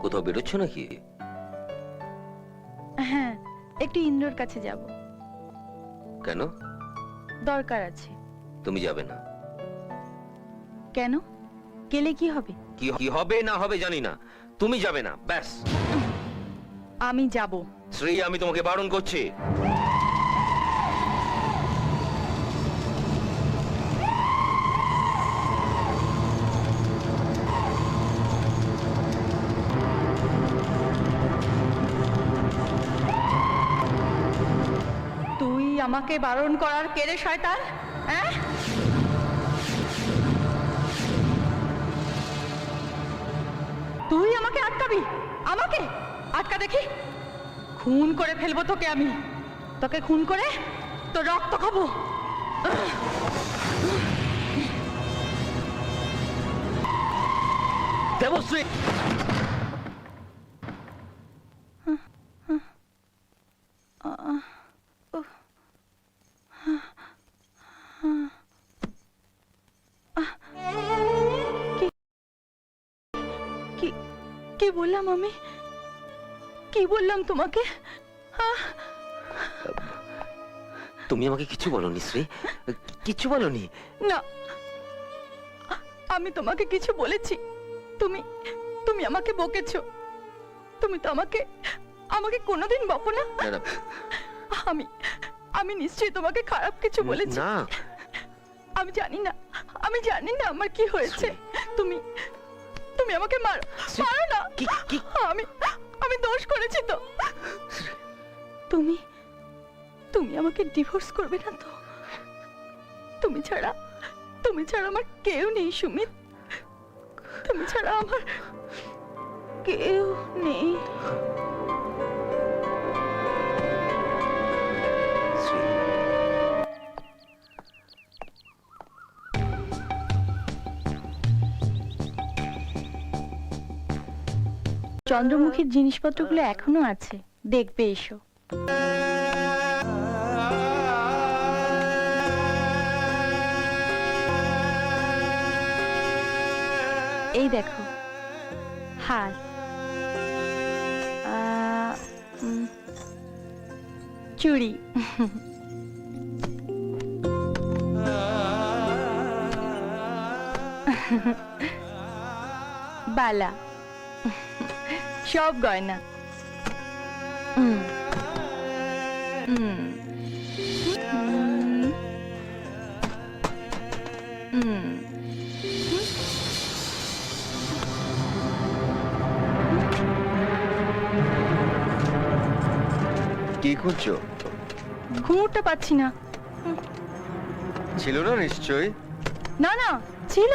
কোথাও বেরোচ্ছ নাকি? হ্যাঁ, একটু ইন্দ্রর কাছে যাব। কেন? দরকার আছে। তুমি যাবে না? কেন? গেলে কি হবে? কি হবে না হবে জানি না, তুমি যাবে না, ব্যাস। আমি যাব। শ্রী, আমি তোমাকে বারণ করছি। তুই আমাকে বারণ করার কে রে শয়তান? হ্যাঁ, তুই আমাকে আটকাবি? আমাকে আটকা দেখি, খুন করে ফেলবো তোকে আমি। তোকে খুন করে তোর রক্ত খাবো। দেবশ্রী, কি বললাম আমি? কি বললাম তোমাকে? তুমি আমাকে কিছু বলনি শ্রী, কিছু বলনি। না, আমি তোমাকে কিছু বলেছি? তুমি তুমি আমাকে বকেছো। তুমি তো আমাকে আমাকে কোনোদিন বকো না। আমি আমি নিশ্চয়ই তোমাকে খারাপ কিছু বলেছি। না, আমি জানি না, আমি জানি না আমার কি হয়েছে। তুমি তুমি আমাকে মারো, মারো না। আমি আমি দোষ করেছি তো। তুমি তুমি আমাকে ডিভোর্স করবে না তো? তুমি ছাড়া আমার কেউ নেই সুমিত। তুমি ছাড়া আমার কেউ নেই। চন্দ্রমুখীর জিনিসপত্রগুলো এখনো আছে, দেখবে এসো। এই দেখো হার, চুড়ি, বালা, সব গয়না। কি খুঁজছো? ঘুমোরটা পাচ্ছি না। ছিল না নিশ্চয়ই? না না, ছিল।